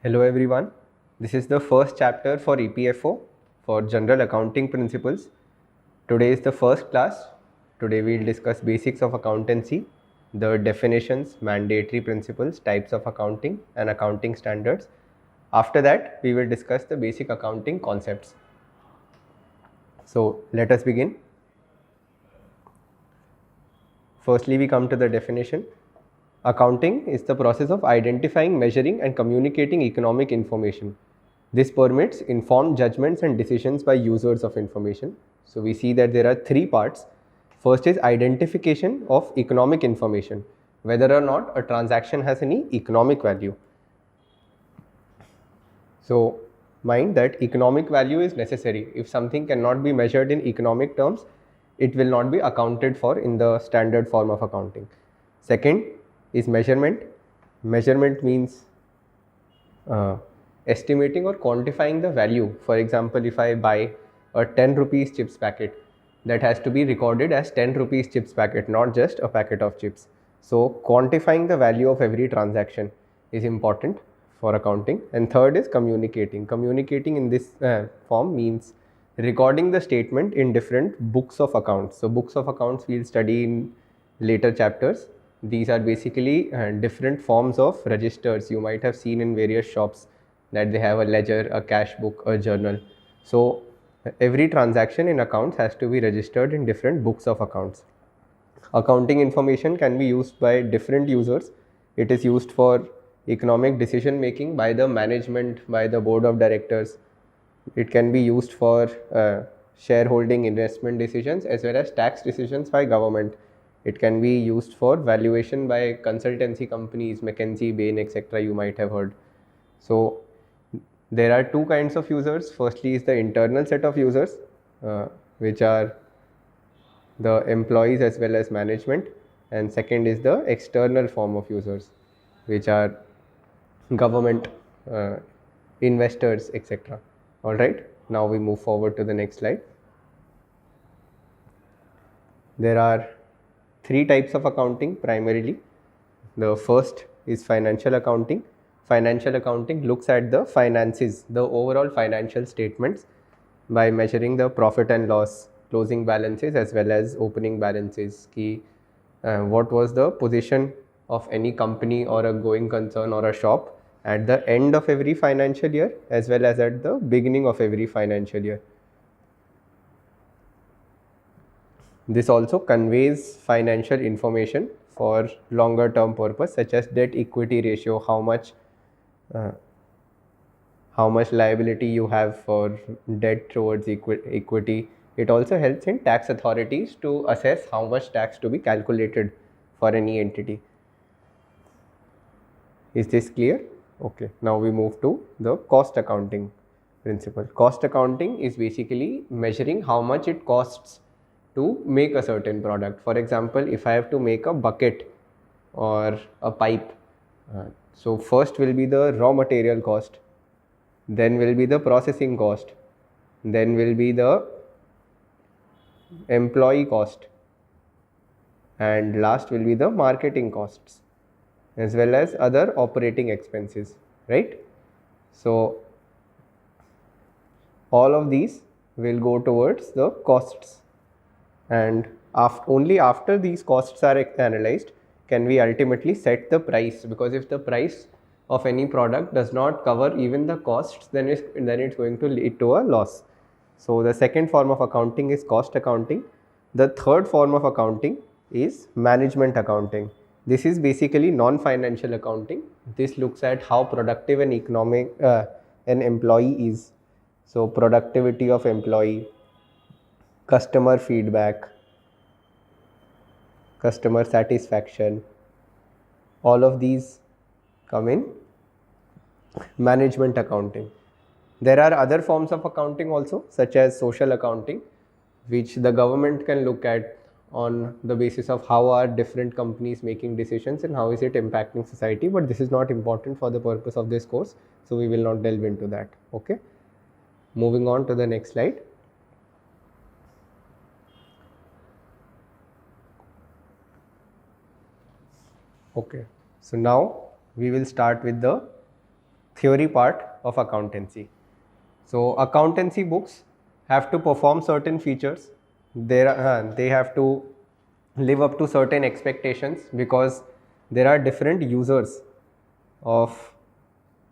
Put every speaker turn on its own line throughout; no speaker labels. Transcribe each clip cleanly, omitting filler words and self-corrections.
Hello everyone, this is the first chapter for EPFO for General Accounting Principles. Today is the first class. Today we will discuss basics of accountancy, the definitions, mandatory principles, types of accounting and accounting standards. After that we will discuss the basic accounting concepts. So let us begin. Firstly we come to the definition. Accounting is the process of identifying, measuring and communicating economic information. This permits informed judgments and decisions by users of information. So we see that there are three parts. First is identification of economic information, whether or not a transaction has any economic value. So mind that economic value is necessary. If something cannot be measured in economic terms, it will not be accounted for in the standard form of accounting. Second is measurement. Measurement means estimating or quantifying the value. For example, if I buy a 10 rupees chips packet, that has to be recorded as 10 rupees chips packet, not just a packet of chips. So quantifying the value of every transaction is important for accounting. And third is communicating. Communicating in this form means recording the statement in different books of accounts. So books of accounts we'll study in later chapters. These are basically different forms of registers. You might have seen in various shops that they have a ledger, a cash book, a journal. So every transaction in accounts has to be registered in different books of accounts. Accounting information can be used by different users. It is used for economic decision making by the management, by the board of directors. It can be used for shareholding investment decisions as well as tax decisions by government. It can be used for valuation by consultancy companies, McKinsey, Bain, etc. You might have heard. So there are two kinds of users. Firstly is the internal set of users, which are the employees as well as management. And second is the external form of users, which are government, investors, etc. All right. Now we move forward to the next slide. There are three types of accounting primarily. The first is financial accounting. Financial accounting looks at the finances, the overall financial statements by measuring the profit and loss, closing balances as well as opening balances. What was the position of any company or a going concern or a shop at the end of every financial year as well as at the beginning of every financial year. This also conveys financial information for longer term purpose such as debt equity ratio, how much liability you have for debt towards equity. It also helps in tax authorities to assess how much tax to be calculated for any entity. Is this clear? Okay, now we move to the cost accounting principle. Cost accounting is basically measuring how much it costs to make a certain product. For example, if I have to make a bucket or a pipe, so first will be the raw material cost, then will be the processing cost, then will be the employee cost, and last will be the marketing costs as well as other operating expenses, right? So all of these will go towards the costs, and only after these costs are analyzed can we ultimately set the price, because if the price of any product does not cover even the costs, then it's going to lead to a loss. So the second form of accounting is cost accounting. The third form of accounting is management accounting. This is basically non-financial accounting. This looks at how productive an employee is. So productivity of employee, customer feedback, customer satisfaction, all of these come in management accounting. There are other forms of accounting also, such as social accounting, which the government can look at on the basis of how are different companies making decisions and how is it impacting society, but this is not important for the purpose of this course, so we will not delve into that. Okay, moving on to the next slide. Okay, so now we will start with the theory part of accountancy. So accountancy books have to perform certain features. They have to live up to certain expectations because there are different users of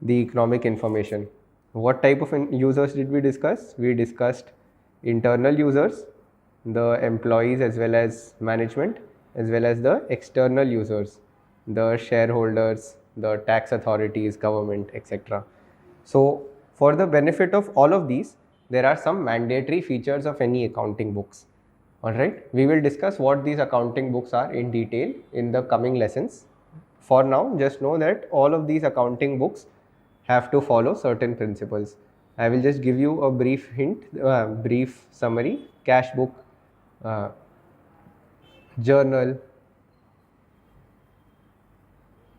the economic information. What type of users did we discuss? We discussed internal users, the employees as well as management, as well as the external users, the shareholders, the tax authorities, government, etc. So for the benefit of all of these, there are some mandatory features of any accounting books. Alright, we will discuss what these accounting books are in detail in the coming lessons. For now, just know that all of these accounting books have to follow certain principles. I will just give you a brief hint, brief summary: cash book, journal,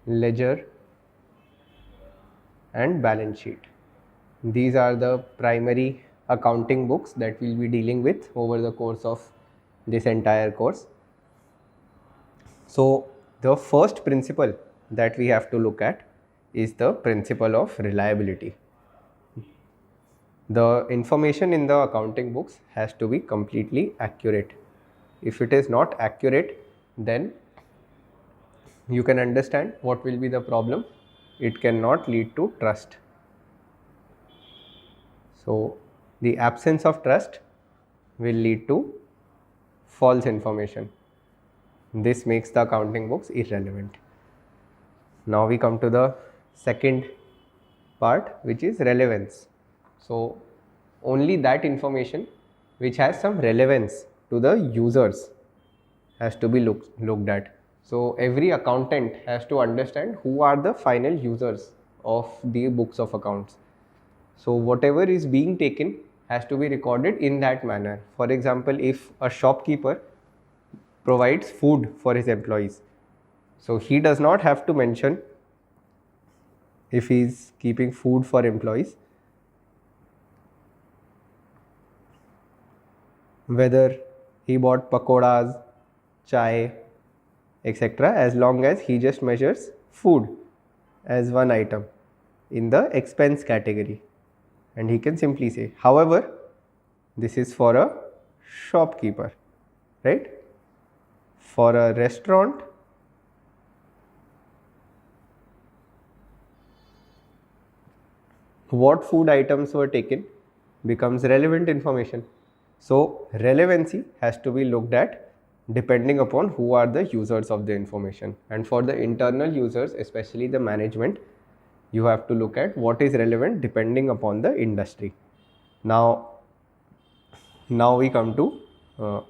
ledger, and balance sheet. These are the primary accounting books that we'll be dealing with over the course of this entire course. So the first principle that we have to look at is the principle of reliability. The information in the accounting books has to be completely accurate. If it is not accurate, then you can understand what will be the problem. It cannot lead to trust. So the absence of trust will lead to false information. This makes the accounting books irrelevant. Now we come to the second part, which is relevance. So only that information which has some relevance to the users has to be looked at. So every accountant has to understand who are the final users of the books of accounts. So whatever is being taken has to be recorded in that manner. For example, if a shopkeeper provides food for his employees, so he does not have to mention, if he is keeping food for employees, whether he bought pakoras, chai, etc., as long as he just measures food as one item in the expense category, and he can simply say, however, this is for a shopkeeper, right? For a restaurant, what food items were taken becomes relevant information. So relevancy has to be looked at depending upon who are the users of the information. And for the internal users, especially the management, you have to look at what is relevant depending upon the industry. Now we come to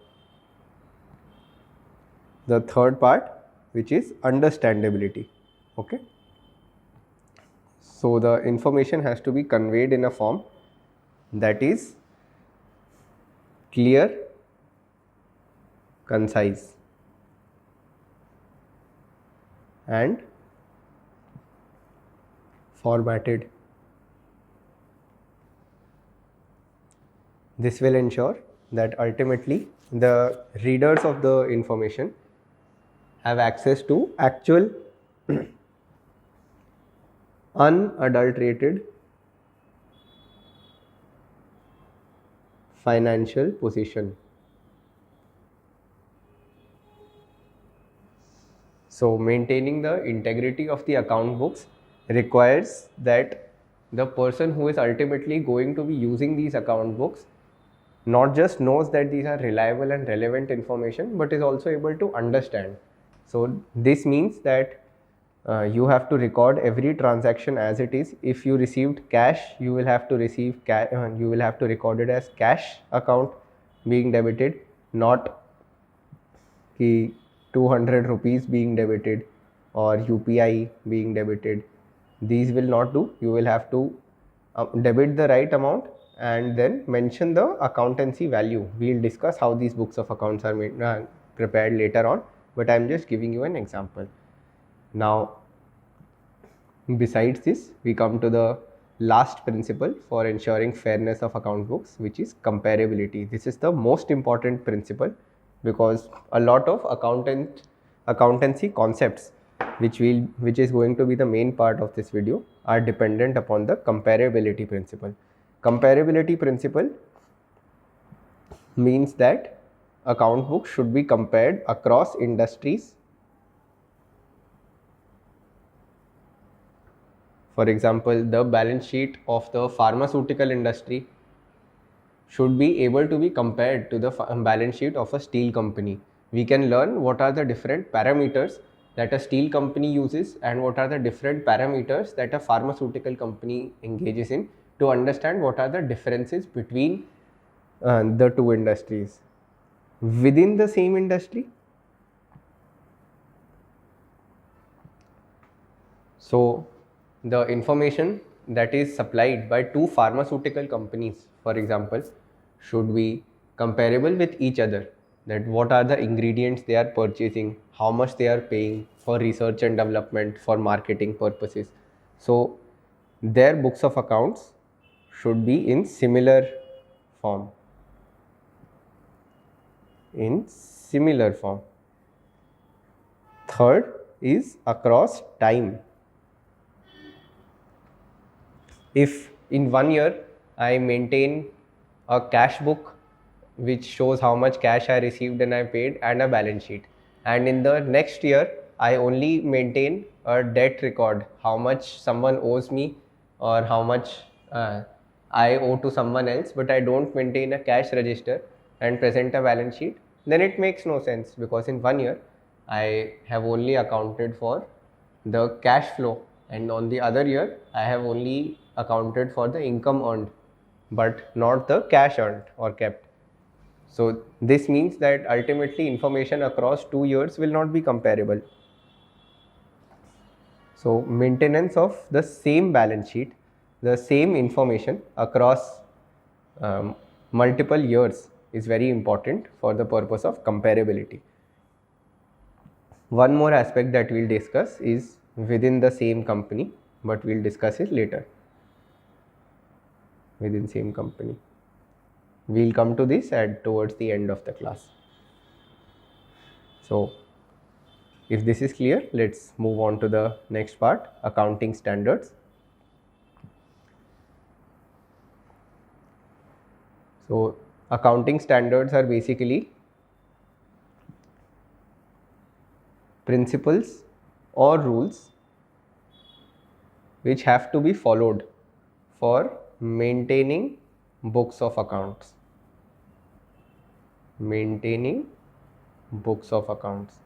the third part, which is understandability. Okay. So the information has to be conveyed in a form that is clear, concise, and formatted. This will ensure that ultimately the readers of the information have access to actual unadulterated financial position. So maintaining the integrity of the account books requires that the person who is ultimately going to be using these account books not just knows that these are reliable and relevant information, but is also able to understand. So this means that you have to record every transaction as it is. If you received cash, you will have to record it as cash account being debited, not ki 200 rupees being debited or UPI being debited. These will not do. You will have to debit the right amount and then mention the accountancy value. We will discuss how these books of accounts are prepared later on, but I am just giving you an example. Now, besides this, we come to the last principle for ensuring fairness of account books, which is comparability. This is the most important principle because a lot of accountancy concepts, which is going to be the main part of this video, are dependent upon the comparability principle. Comparability principle means that account books should be compared across industries. For example, the balance sheet of the pharmaceutical industry should be able to be compared to the balance sheet of a steel company. We can learn what are the different parameters that a steel company uses and what are the different parameters that a pharmaceutical company engages in to understand what are the differences between the two industries. Within the same industry, so the information that is supplied by two pharmaceutical companies, for example, should be comparable with each other, that what are the ingredients they are purchasing, how much they are paying for research and development, for marketing purposes. So their books of accounts should be in similar form. Third is across time. If in 1 year I maintain a cash book which shows how much cash I received and I paid and a balance sheet, and in the next year I only maintain a debt record, how much someone owes me or how much I owe to someone else, but I don't maintain a cash register and present a balance sheet, then it makes no sense, because in 1 year I have only accounted for the cash flow, and on the other year I have only accounted for the income earned but not the cash earned or kept. So this means that ultimately information across 2 years will not be comparable. So maintenance of the same balance sheet, the same information across multiple years is very important for the purpose of comparability. One more aspect that we'll discuss is within the same company, but we'll discuss it later. Within same company, we'll come to this towards the end of the class. So if this is clear, let's move on to the next part, accounting standards. So accounting standards are basically principles or rules which have to be followed for maintaining books of accounts. Maintaining books of accounts.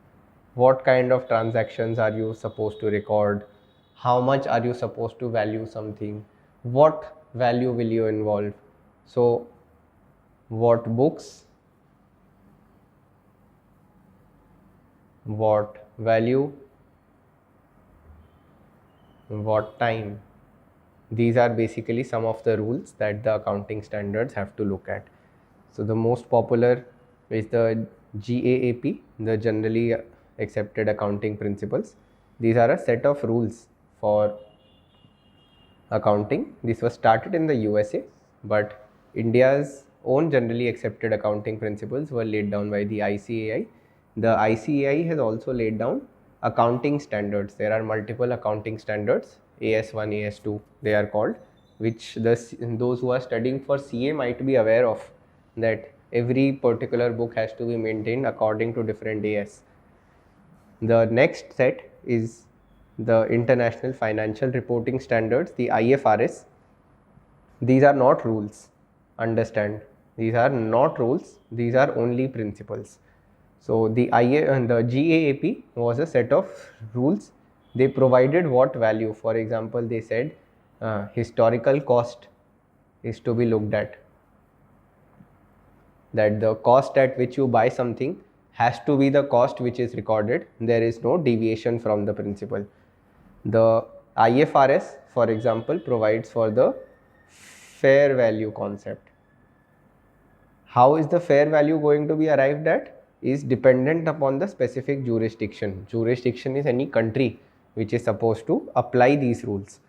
What kind of transactions are you supposed to record? How much are you supposed to value something? What value will you involve? So what books, what value, what time. These are basically some of the rules that the accounting standards have to look at. So the most popular is the GAAP, the Generally Accepted Accounting Principles. These are a set of rules for accounting. This was started in the USA, but India's own Generally Accepted Accounting Principles were laid down by the ICAI. The ICAI has also laid down accounting standards. There are multiple accounting standards, AS1, AS2 they are called, which those who are studying for CA might be aware of, that every particular book has to be maintained according to different AS. The next set is the International Financial Reporting Standards, the IFRS. These are not rules, understand, these are not rules, these are only principles. So the GAAP was a set of rules. They provided what value. For example, they said historical cost is to be looked at, that the cost at which you buy something has to be the cost which is recorded. There is no deviation from the principle. The IFRS, for example, provides for the fair value concept. How is the fair value going to be arrived at? Is dependent upon the specific jurisdiction. Jurisdiction is any country which is supposed to apply these rules.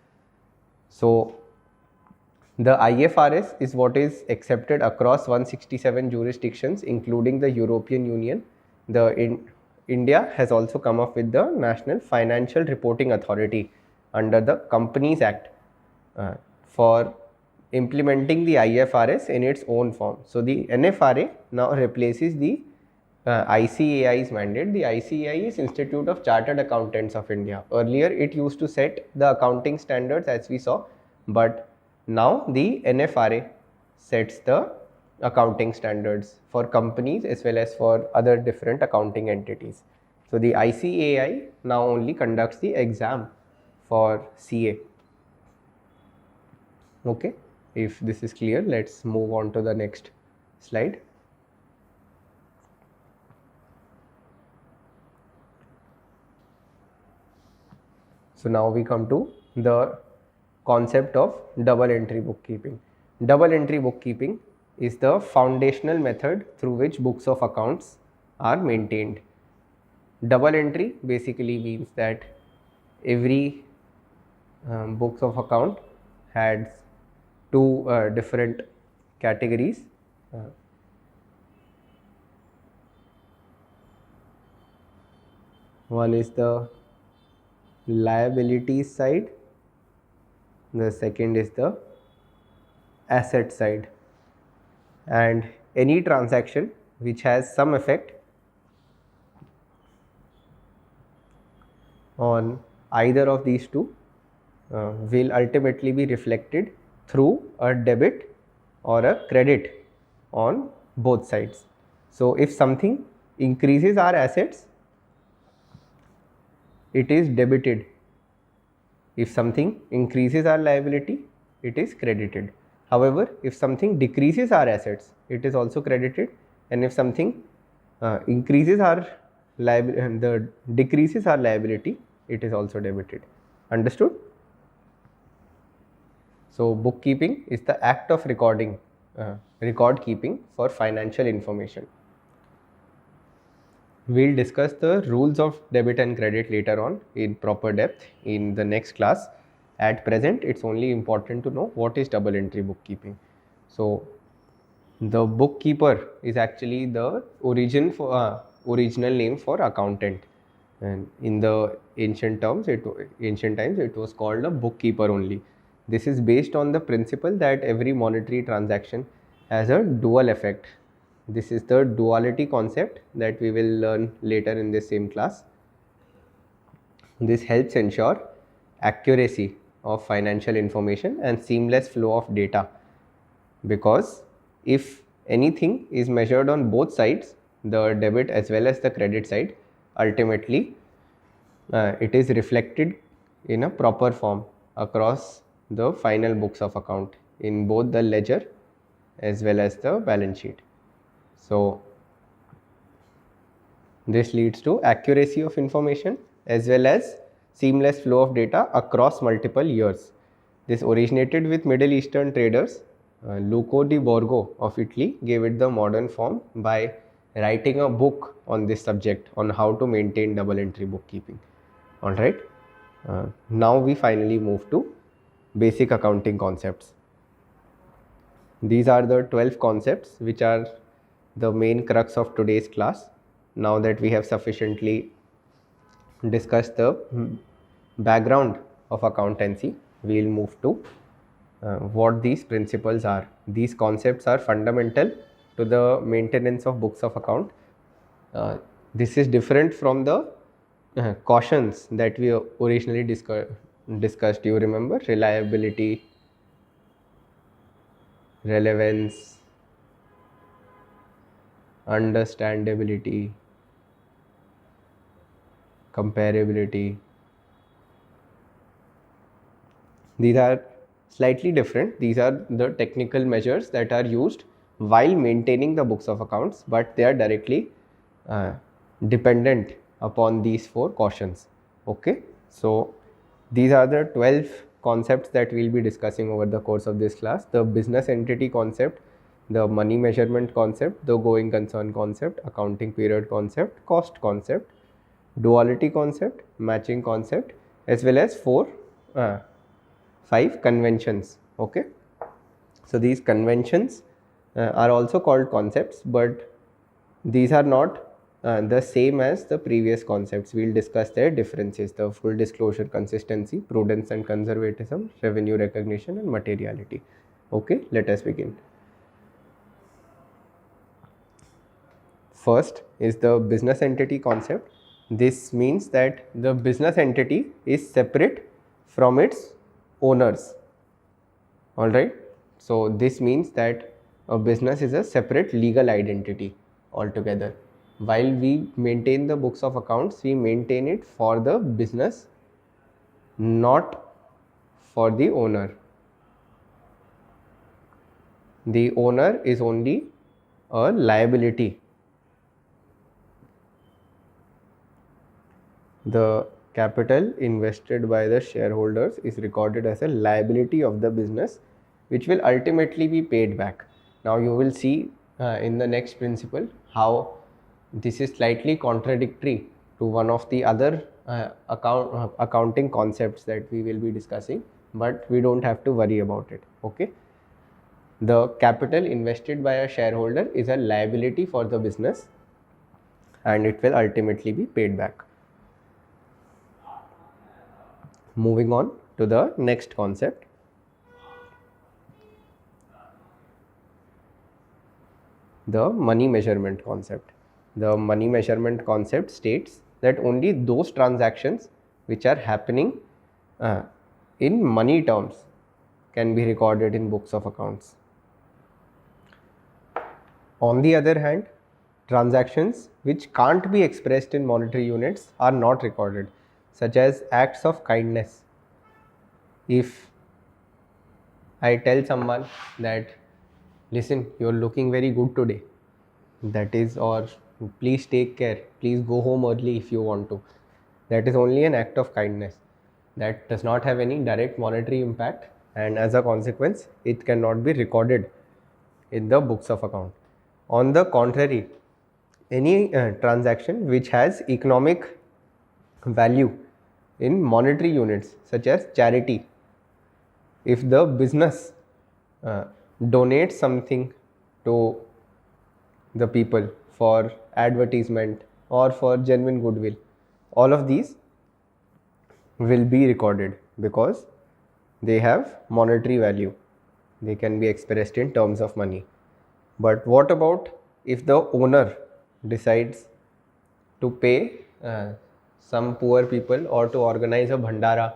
So the IFRS is what is accepted across 167 jurisdictions, including the European Union. India has also come up with the National Financial Reporting Authority under the Companies Act for implementing the IFRS in its own form. So the NFRA now replaces the ICAI's mandate. The ICAI is Institute of Chartered Accountants of India. Earlier it used to set the accounting standards as we saw, but now the NFRA sets the accounting standards for companies as well as for other different accounting entities. So the ICAI now only conducts the exam for CA. Okay, if this is clear, let's move on to the next slide. So now we come to the concept of double entry bookkeeping. Double entry bookkeeping is the foundational method through which books of accounts are maintained. Double entry basically means that every books of account has two different categories. One is the liabilities side, the second is the asset side, and any transaction which has some effect on either of these two will ultimately be reflected through a debit or a credit on both sides. So if something increases our assets, it is debited. If something increases our liability, it is credited. However, if something decreases our assets, it is also credited, and if something increases our decreases our liability, it is also debited. Understood? So bookkeeping is the act of record keeping for financial information. We'll discuss the rules of debit and credit later on in proper depth in the next class. At present, it's only important to know what is double entry bookkeeping. So the bookkeeper is actually the original name for accountant, and in the ancient times it was called a bookkeeper only. This is based on the principle that every monetary transaction has a dual effect. This is the duality concept that we will learn later in this same class. This helps ensure accuracy of financial information and seamless flow of data, because if anything is measured on both sides, the debit as well as the credit side, ultimately it is reflected in a proper form across the final books of account in both the ledger as well as the balance sheet. So this leads to accuracy of information as well as seamless flow of data across multiple years. This originated with Middle Eastern traders. Luco di Borgo of Italy gave it the modern form by writing a book on this subject, on how to maintain double entry bookkeeping. Alright, now we finally move to basic accounting concepts. These are the 12 concepts which are the main crux of today's class. Now that we have sufficiently discussed the background of accountancy, we will move to what these principles are. These concepts are fundamental to the maintenance of books of account. This is different from the cautions that we originally discussed. You remember? Reliability, relevance, understandability, comparability. These are slightly different. These are the technical measures that are used while maintaining the books of accounts, but they are directly dependent upon these 4 cautions. Okay, so these are the 12 concepts that we'll be discussing over the course of this class. The business entity concept, the money measurement concept, the going concern concept, accounting period concept, cost concept, duality concept, matching concept, as well as 5 conventions. Okay, so these conventions are also called concepts, but these are not the same as the previous concepts. We'll discuss their differences: the full disclosure, consistency, prudence and conservatism, revenue recognition and materiality. Okay, let us begin. First is the business entity concept. This means that the business entity is separate from its owners. Alright, so this means that a business is a separate legal identity altogether. While we maintain the books of accounts, we maintain it for the business, not for the owner. The owner is only a liability. The capital invested by the shareholders is recorded as a liability of the business, which will ultimately be paid back. Now you will see in the next principle how this is slightly contradictory to one of the other accounting concepts that we will be discussing, but we don't have to worry about it. Okay, the capital invested by a shareholder is a liability for the business and it will ultimately be paid back. Moving on to the next concept. The money measurement concept. The money measurement concept states that only those transactions which are happening in money terms can be recorded in books of accounts. On the other hand, transactions which can't be expressed in monetary units are not recorded, such as acts of kindness. If I tell someone that, listen, you're looking very good today, that is, or please take care, please go home early if you want to, that is only an act of kindness. That does not have any direct monetary impact, and as a consequence, it cannot be recorded in the books of account. On the contrary, any transaction which has economic value in monetary units, such as charity, if the business donates something to the people for advertisement or for genuine goodwill, all of these will be recorded because they have monetary value. They can be expressed in terms of money. But what about if the owner decides to pay some poor people or to organize a bhandara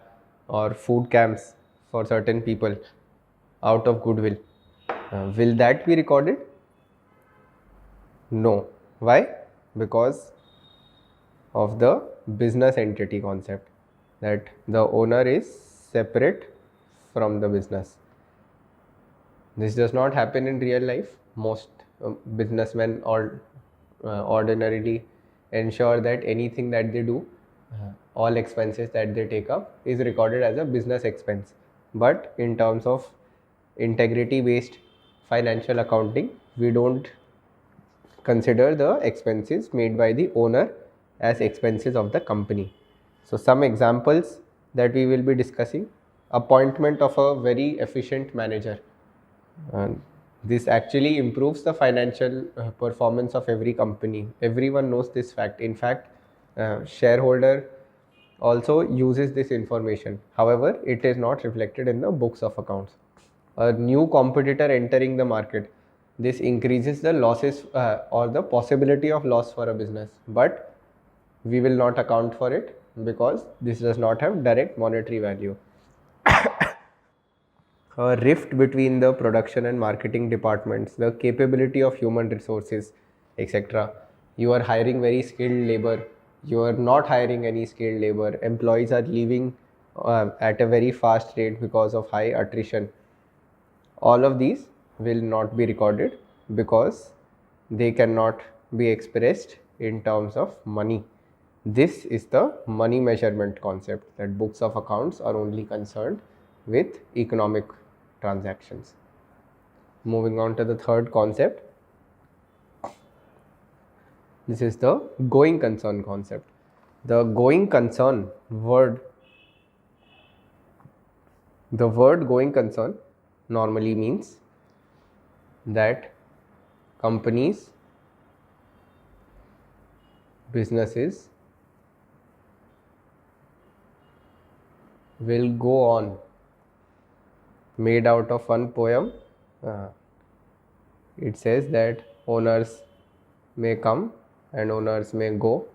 or food camps for certain people out of goodwill? Will that be recorded? No. Why? Because of the business entity concept, that the owner is separate from the business. This does not happen in real life. Most businessmen ordinarily ensure that anything that they do, all expenses that they take up, is recorded as a business expense. But in terms of integrity based financial accounting, we don't consider the expenses made by the owner as expenses of the company. So some examples that we will be discussing: appointment of a very efficient manager. This actually improves the financial performance of every company. Everyone knows this fact. In fact, shareholder also uses this information. However, it is not reflected in the books of accounts. A new competitor entering the market, this increases the losses or the possibility of loss for a business, but we will not account for it because this does not have direct monetary value. A rift between the production and marketing departments, the capability of human resources, etc. You are hiring very skilled labor, you are not hiring any skilled labor, employees are leaving at a very fast rate because of high attrition. All of these will not be recorded because they cannot be expressed in terms of money. This is the money measurement concept, that books of accounts are only concerned with economic transactions. Moving on to the third concept. This is the going concern concept. The going concern word, the word going concern normally means that companies businesses will go on, made out of one poem. It says that owners may come and owners may go,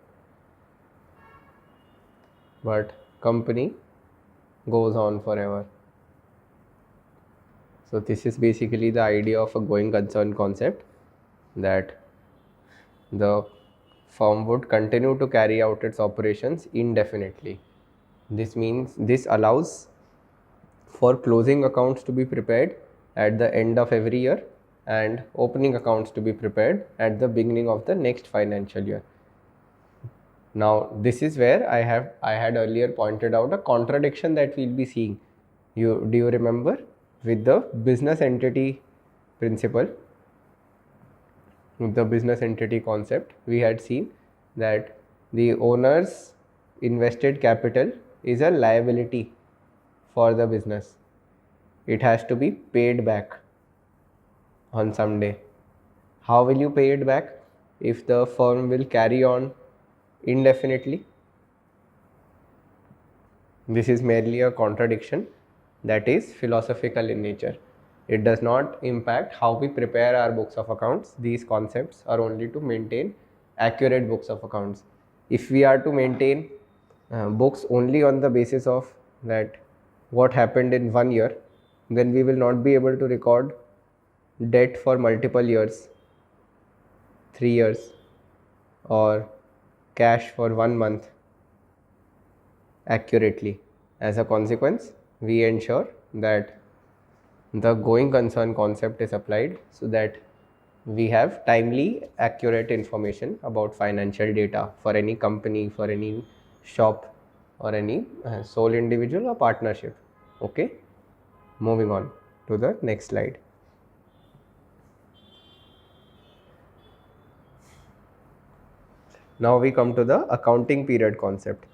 but company goes on forever. So this is basically the idea of a going concern concept, that the firm would continue to carry out its operations indefinitely. This allows for closing accounts to be prepared at the end of every year and opening accounts to be prepared at the beginning of the next financial year. Now this is where I had earlier pointed out a contradiction that we'll be seeing. Do you remember with the business entity principle, with the business entity concept, we had seen that the owner's invested capital is a liability for the business. It has to be paid back on some day. How will you pay it back if the firm will carry on indefinitely? This is merely a contradiction that is philosophical in nature. It does not impact how we prepare our books of accounts. These concepts are only to maintain accurate books of accounts. If we are to maintain books only on the basis of that what happened in 1 year, then we will not be able to record debt for multiple years, 3 years, or cash for 1 month accurately. As a consequence, we ensure that the going concern concept is applied so that we have timely, accurate information about financial data for any company, for any shop, or any sole individual or partnership. Okay, moving on to the next slide. Now we come to the accounting period concept.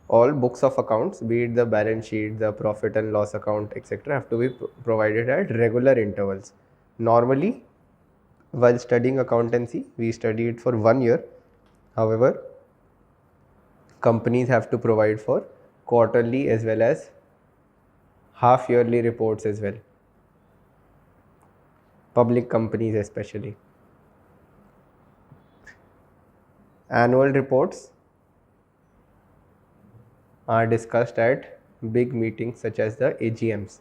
All books of accounts, be it the balance sheet, the profit and loss account, etc., have to be provided at regular intervals. Normally, while studying accountancy, we study it for 1 year. However, companies have to provide for quarterly as well as half yearly reports as well. Public companies especially. Annual reports are discussed at big meetings such as the AGMs.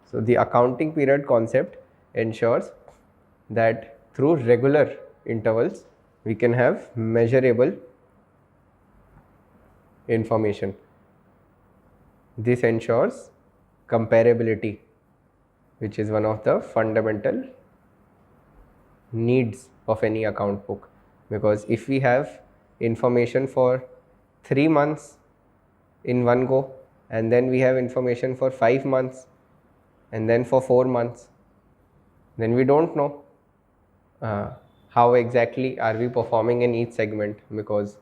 So the accounting period concept ensures that through regular intervals we can have measurable information. This ensures comparability, which is one of the fundamental needs of any account book. Because if we have information for 3 months in one go, and then we have information for 5 months, and then for 4 months, then we don't know how exactly are we performing in each segment, because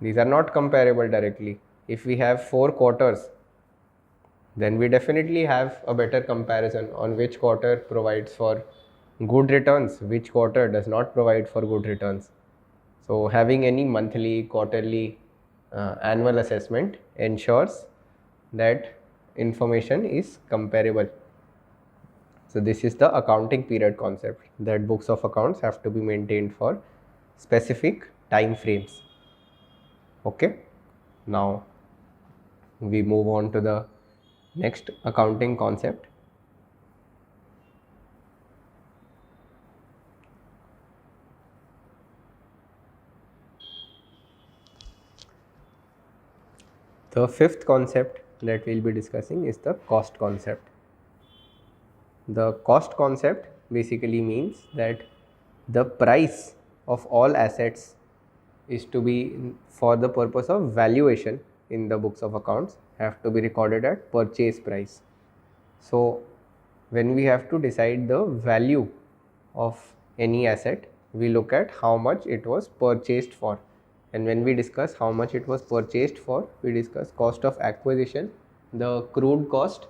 these are not comparable directly. If we have 4 quarters, then we definitely have a better comparison on which quarter provides for good returns, which quarter does not provide for good returns. So having any monthly, quarterly, annual assessment ensures that information is comparable. So this is the accounting period concept, that books of accounts have to be maintained for specific time frames. Okay, now we move on to the next accounting concept. The fifth concept that we'll be discussing is the cost concept. The cost concept basically means that the price of all assets is to be, for the purpose of valuation in the books of accounts, have to be recorded at purchase price. So when we have to decide the value of any asset, we look at how much it was purchased for. And when we discuss how much it was purchased for, we discuss cost of acquisition, the crude cost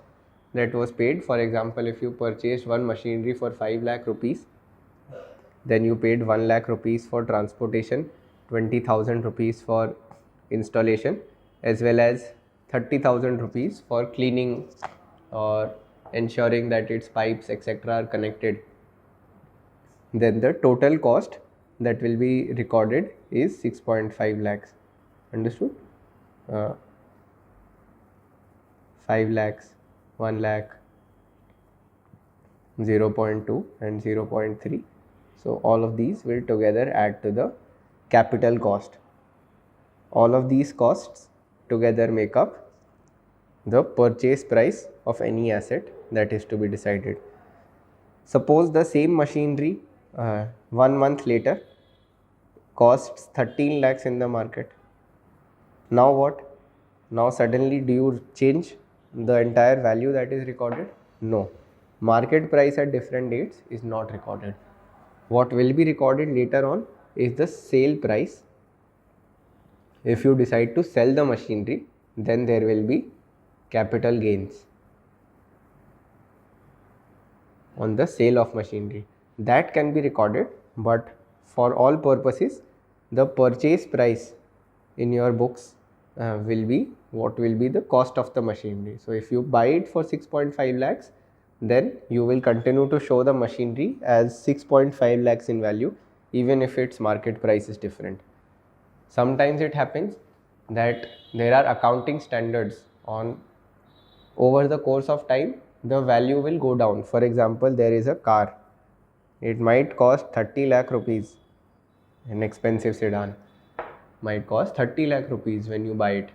that was paid. For example, if you purchased one machinery for 5 lakh rupees, then you paid 1 lakh rupees for transportation 20,000 rupees for installation as well as 30,000 rupees for cleaning or ensuring that its pipes etc. are connected, then the total cost that will be recorded is 6.5 lakhs. Understood? 5 lakhs, 1 lakh, 0.2 and 0.3. So all of these will together add to the capital cost. All of these costs together make up the purchase price of any asset that is to be decided. Suppose the same machinery 1 month later costs 13 lakhs in the market. Now what? Now suddenly do you change the entire value that is recorded? No. Market price at different dates is not recorded. What will be recorded later on is the sale price. If you decide to sell the machinery, then there will be capital gains on the sale of machinery. That can be recorded, but for all purposes, the purchase price in your books will be what will be the cost of the machinery. So if you buy it for 6.5 lakhs, then you will continue to show the machinery as 6.5 lakhs in value, even if its market price is different. Sometimes it happens that there are accounting standards on over the course of time, the value will go down. For example, there is a car. It might cost 30 lakh rupees. An expensive sedan might cost 30 lakh rupees when you buy it.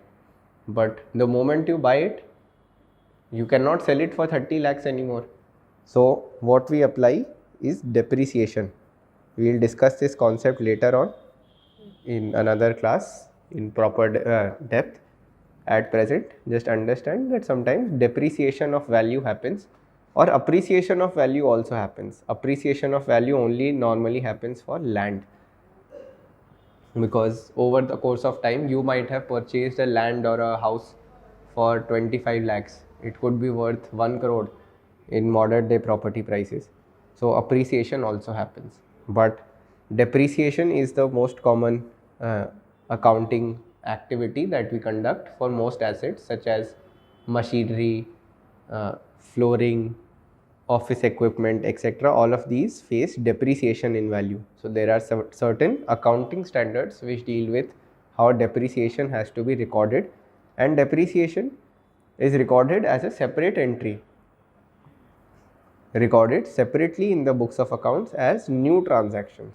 But the moment you buy it, you cannot sell it for 30 lakhs anymore. So what we apply is depreciation. We will discuss this concept later on in another class in proper depth. At present, just understand that sometimes depreciation of value happens or appreciation of value also happens. Appreciation of value only normally happens for land, because over the course of time you might have purchased a land or a house for 25 lakhs. It could be worth 1 crore in modern day property prices. So appreciation also happens, but depreciation is the most common accounting activity that we conduct for most assets such as machinery, flooring, office equipment, etc. All of these face depreciation in value. So there are certain accounting standards which deal with how depreciation has to be recorded, and depreciation is recorded as a separate entry, recorded separately in the books of accounts as new transactions.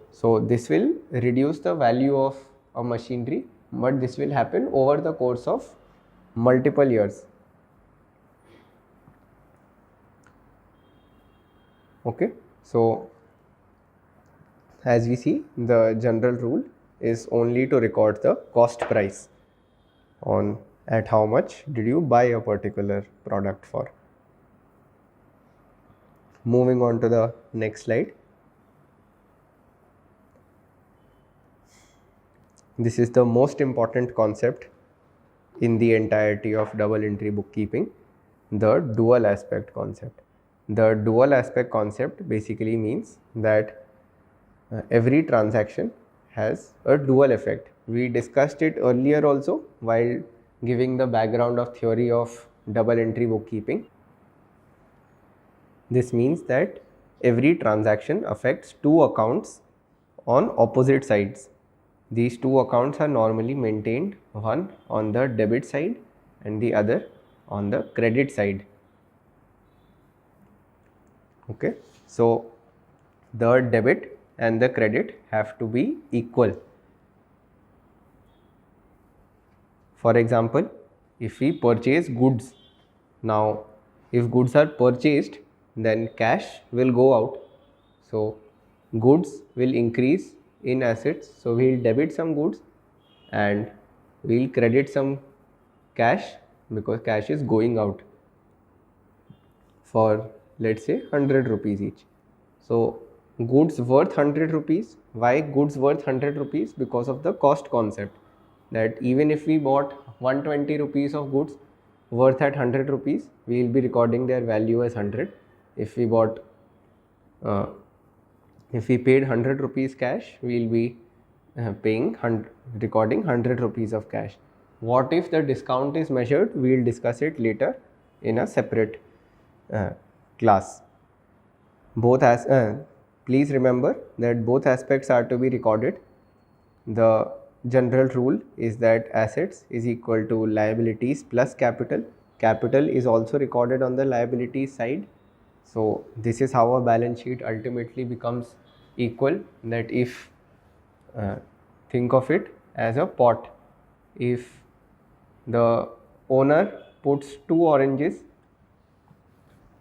So this will reduce the value of a machinery, but this will happen over the course of multiple years. Okay, so as we see, the general rule is only to record the cost price on at how much did you buy a particular product for. Moving on to the next slide. This is the most important concept in the entirety of double entry bookkeeping, the dual aspect concept. The dual aspect concept basically means that every transaction has a dual effect. We discussed it earlier also while giving the background of theory of double entry bookkeeping. This means that every transaction affects two accounts on opposite sides. These two accounts are normally maintained, one on the debit side and the other on the credit side. Okay, so the debit and the credit have to be equal. For example, if we purchase goods, now if goods are purchased, then cash will go out. So goods will increase in assets, so we will debit some goods and we will credit some cash because cash is going out for, let's say, 100 rupees each. So goods worth 100 rupees. Why goods worth 100 rupees? Because of the cost concept, that even if we bought 120 rupees of goods worth at 100 rupees, we will be recording their value as 100. If we bought if we paid 100 rupees cash, we will be recording 100 rupees of cash. What if the discount is measured? We'll discuss it later in a separate class. Please remember that both aspects are to be recorded. The general rule is that assets is equal to liabilities plus capital. Capital is also recorded on the liabilities side. So this is how a balance sheet ultimately becomes equal. That if think of it as a pot. If the owner puts 2 oranges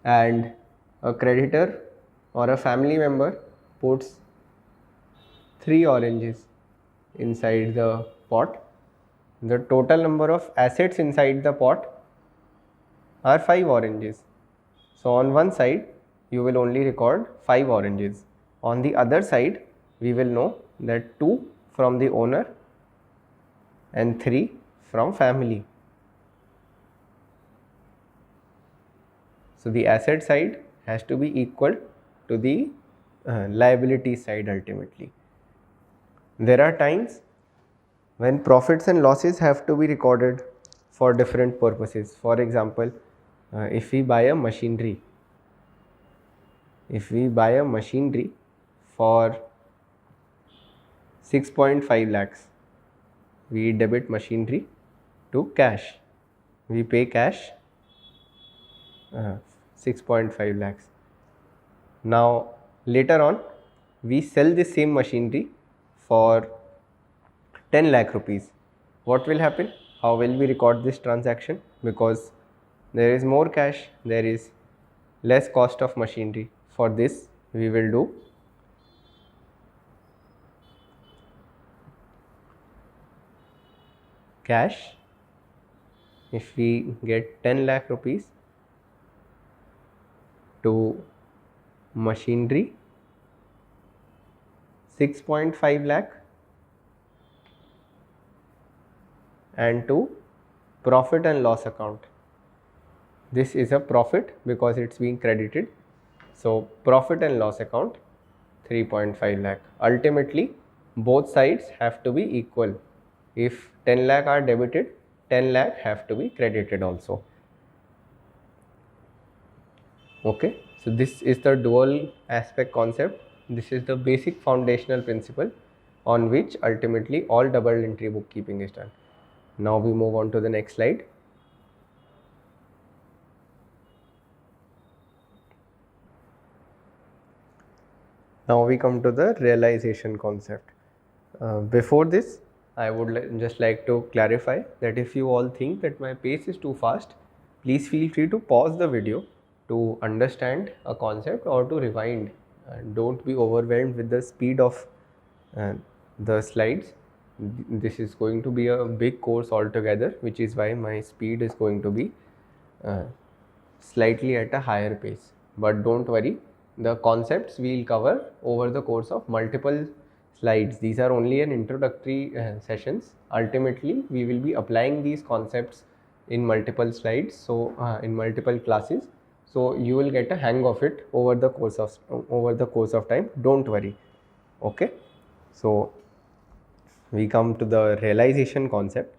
and a creditor or a family member puts 3 oranges inside the pot, the total number of assets inside the pot are 5 oranges. So on one side you will only record 5 oranges. On the other side we will know that 2 from the owner and 3 from family. So the asset side has to be equal to the liability side ultimately. There are times when profits and losses have to be recorded for different purposes. For example, if we buy a machinery for 6.5 lakhs, we debit machinery to cash. We pay cash 6.5 lakhs. Now later on we sell this same machinery for 10 lakh rupees. What will happen? How will we record this transaction? Because there is more cash, there is less cost of machinery. For this we will do cash. If we get 10 lakh rupees to machinery 6.5 lakh and to profit and loss account. This is a profit because it's being credited. So profit and loss account 3.5 lakh. Ultimately both sides have to be equal. If 10 lakh are debited, 10 lakh have to be credited also. Okay, so this is the dual aspect concept. This is the basic foundational principle on which ultimately all double entry bookkeeping is done. Now we move on to the next slide. Now we come to the realization concept. Before this, I would just like to clarify that if you all think that my pace is too fast, please feel free to pause the video to understand a concept or to rewind. Don't be overwhelmed with the speed of the slides. This is going to be a big course altogether, which is why my speed is going to be slightly at a higher pace. But don't worry, the concepts we will cover over the course of multiple slides. These are only an introductory sessions. Ultimately we will be applying these concepts in multiple slides, so in multiple classes, so you will get a hang of it over the course of time. Don't worry. Okay, so we come to the realization concept.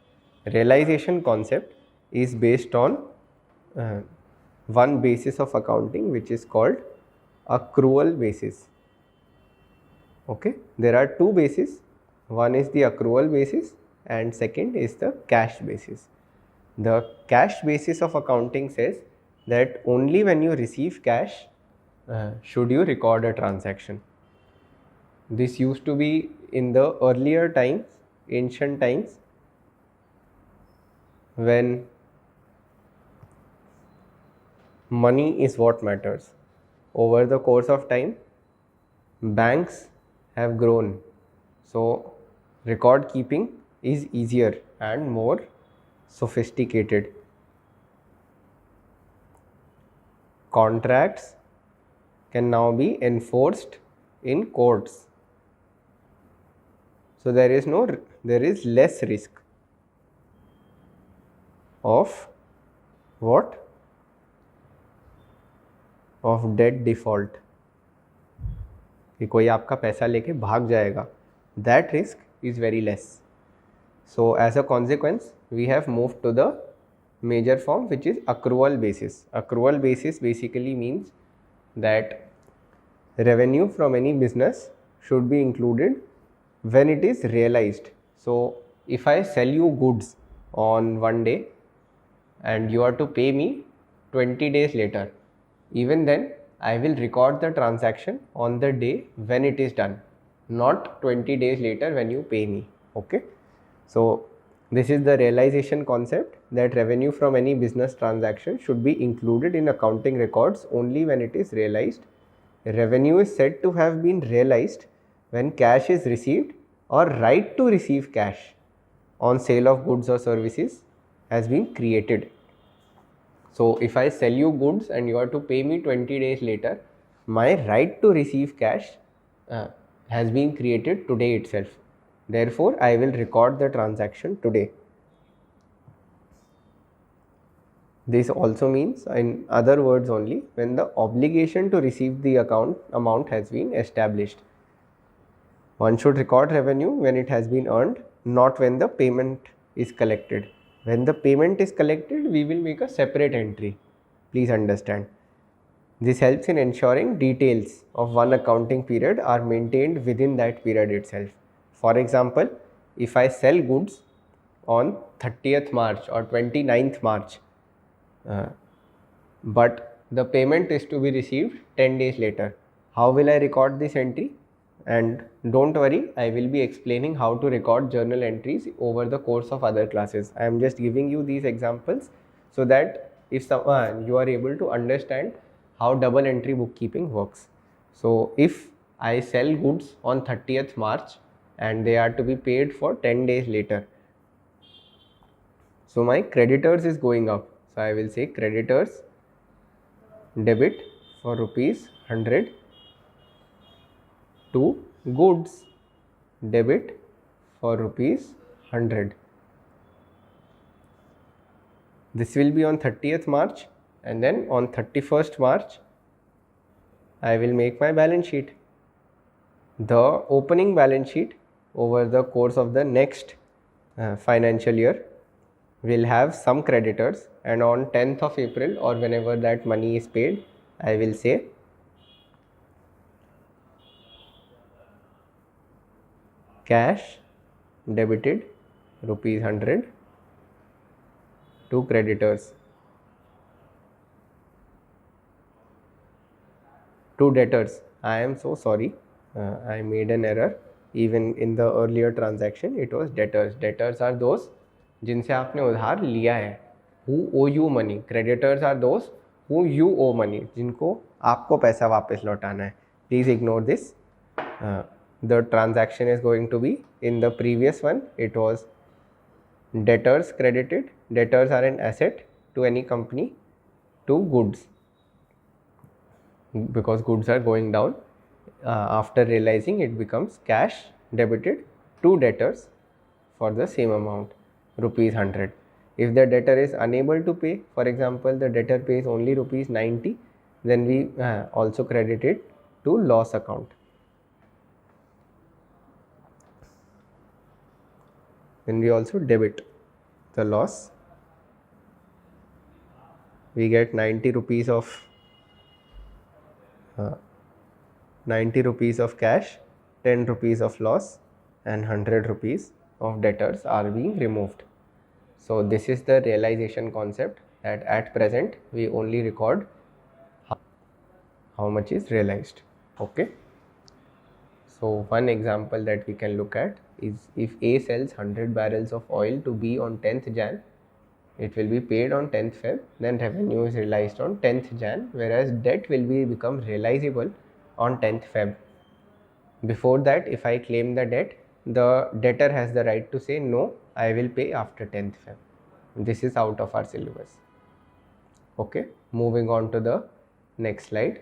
Realization concept is based on one basis of accounting, which is called accrual basis. Okay, there are two bases. One is the accrual basis and second is the cash basis. The cash basis of accounting says that only when you receive cash should you record a transaction. This used to be in the earlier times, ancient times, when money is what matters. Over the course of time, banks have grown, so record keeping is easier and more sophisticated. Contracts can now be enforced in courts, so there is less risk of what? Of debt default, कि कोई आपका पैसा लेके भाग जाएगा. That risk is very less. So as a consequence, we have moved to the major form, which is accrual basis. Accrual basis basically means that revenue from any business should be included when it is realized. So if I sell you goods on one day and you are to pay me 20 days later, even then I will record the transaction on the day when it is done, not 20 days later when you pay me. Okay. So this is the realization concept, that revenue from any business transaction should be included in accounting records only when it is realized. Revenue is said to have been realized when cash is received or right to receive cash on sale of goods or services has been created. So if I sell you goods and you are to pay me 20 days later, my right to receive cash has been created today itself. Therefore, I will record the transaction today. This also means, in other words only, when the obligation to receive the amount has been established. One should record revenue when it has been earned, not when the payment is collected. When the payment is collected, we will make a separate entry. Please understand. This helps in ensuring details of one accounting period are maintained within that period itself. For example, if I sell goods on 30th March or 29th March, but the payment is to be received 10 days later, how will I record this entry? And don't worry, I will be explaining how to record journal entries over the course of other classes. I am just giving you these examples so that if you are able to understand how double entry bookkeeping works. So if I sell goods on 30th March and they are to be paid for 10 days later, so my creditors is going up. So I will say creditors debit for rupees 100 to goods debit for rupees 100. This will be on 30th March, and then on 31st March I will make my balance sheet. The opening balance sheet over the course of the next financial year will have some creditors, and on 10th of April or whenever that money is paid, I will say cash debited rupees 100 to creditors. To debtors, I am so sorry, I made an error. Even in the earlier transaction it was debtors. Debtors are those जिनसे आपने उधार लिया है, who owe you money. Creditors are those who you owe money, जिनको आपको पैसा वापस लौटाना है. Please ignore this. The transaction is going to be, in the previous one it was debtors credited. Debtors are an asset to any company to goods, because goods are going down. After realizing, it becomes cash debited to debtors for the same amount, rupees 100. If the debtor is unable to pay, for example the debtor pays only rupees 90, then we also credit it to loss account. Then we also debit the loss. We get 90 rupees of 90 rupees of cash, 10 rupees of loss, and 100 rupees of debtors are being removed. So this is the realization concept, that at present we only record how much is realized. Okay. So one example that we can look at is, if A sells 100 barrels of oil to B on 10th Jan, it will be paid on 10th Feb, then revenue is realized on 10th Jan, whereas debt will become realizable on 10th Feb. Before that, if I claim the debt, the debtor has the right to say no, I will pay after 10th Feb. This is out of our syllabus. Okay, moving on to the next slide.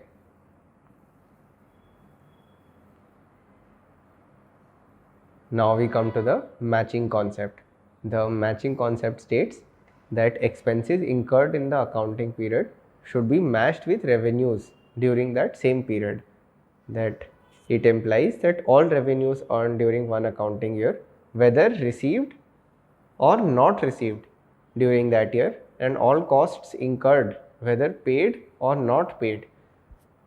Now we come to the matching concept. The matching concept states that expenses incurred in the accounting period should be matched with revenues during that same period. That it implies that all revenues earned during one accounting year whether received or not received during that year, and all costs incurred, whether paid or not paid,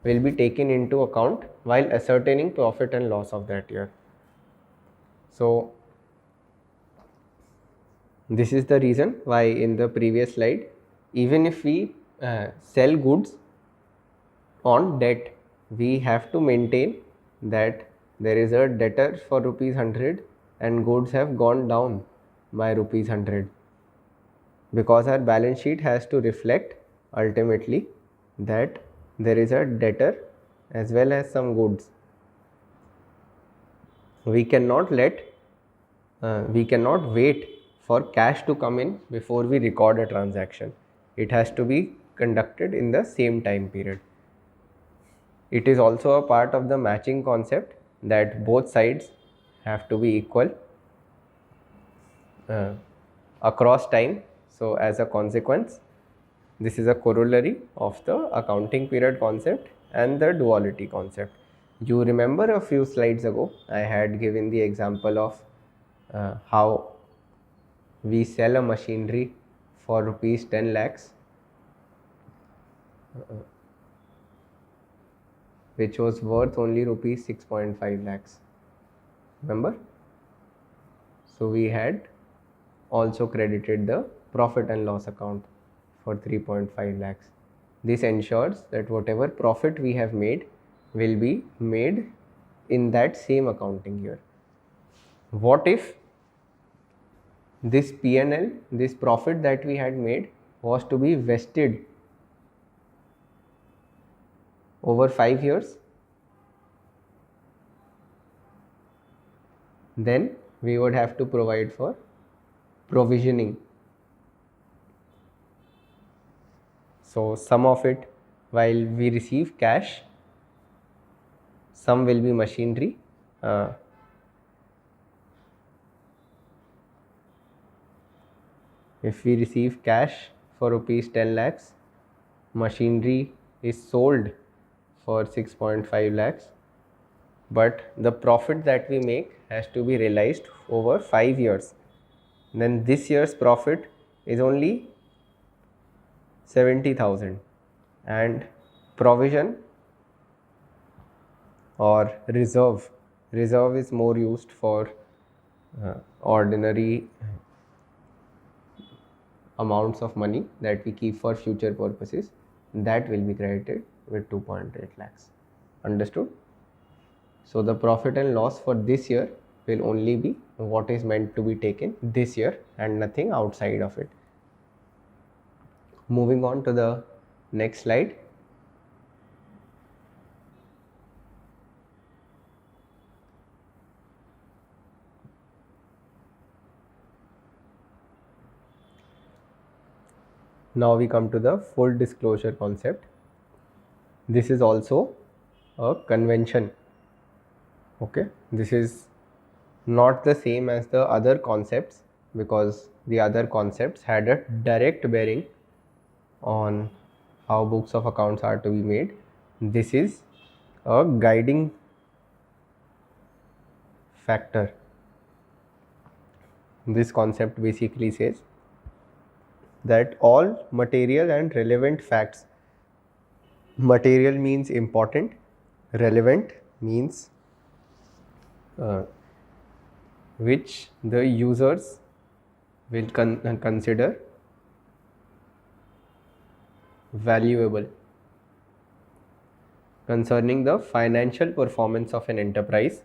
will be taken into account while ascertaining profit and loss of that year. So this is the reason why in the previous slide, even if we sell goods on debt, we have to maintain that there is a debtor for rupees 100 and goods have gone down by rupees 100, because our balance sheet has to reflect ultimately that there is a debtor as well as some goods. We cannot wait for cash to come in before we record a transaction. It has to be conducted in the same time period. It is also a part of the matching concept that both sides have to be equal across time. So as a consequence, this is a corollary of the accounting period concept and the duality concept. You remember a few slides ago, I had given the example of how we sell a machinery for rupees 10 lakhs, which was worth only rupees 6.5 lakhs. Remember? So we had also credited the profit and loss account for 3.5 lakhs. This ensures that whatever profit we have made will be made in that same accounting year. What if this P&L, this profit that we had made, was to be vested over 5 years? Then we would have to provide for provisioning. So some of it, while we receive cash, some will be machinery. If we receive cash for rupees 10 lakhs, machinery is sold for 6.5 lakhs, but the profit that we make has to be realized over 5 years. Then this year's profit is only 70,000, and provision or reserve is more used for ordinary amounts of money that we keep for future purposes, that will be credited with 2.8 lakhs. Understood? So the profit and loss for this year will only be what is meant to be taken this year and nothing outside of it. Moving on to the next slide. Now we come to the full disclosure concept. This is also a convention. Okay, this is not the same as the other concepts, because the other concepts had a direct bearing on how books of accounts are to be made. This is a guiding factor. This concept basically says that all material and relevant facts, material means important, relevant means which the users will consider valuable concerning the financial performance of an enterprise,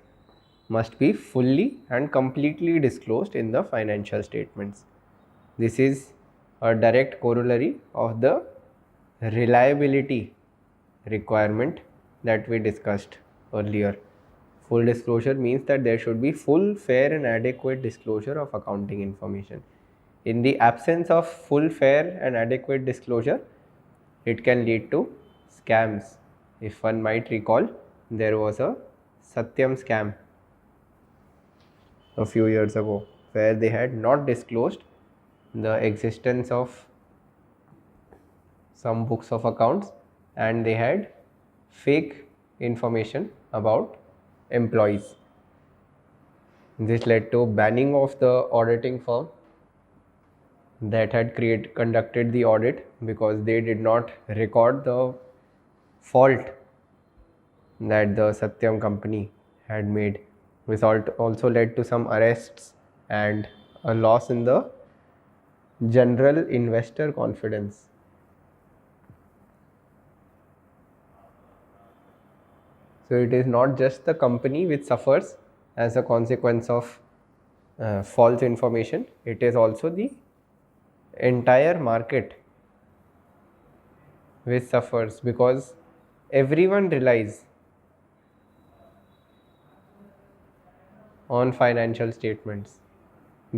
must be fully and completely disclosed in the financial statements. This is a direct corollary of the reliability requirement that we discussed earlier. Full disclosure means that there should be full, fair and adequate disclosure of accounting information. In the absence of full, fair and adequate disclosure, it can lead to scams. If one might recall, there was a Satyam scam a few years ago where they had not disclosed the existence of some books of accounts and they had fake information about employees. This led to banning of the auditing firm that had conducted the audit because they did not record the fault that the Satyam company had made. Result also led to some arrests and a loss in the general investor confidence. So it is not just the company which suffers as a consequence of false information, it is also the entire market which suffers because everyone relies on financial statements,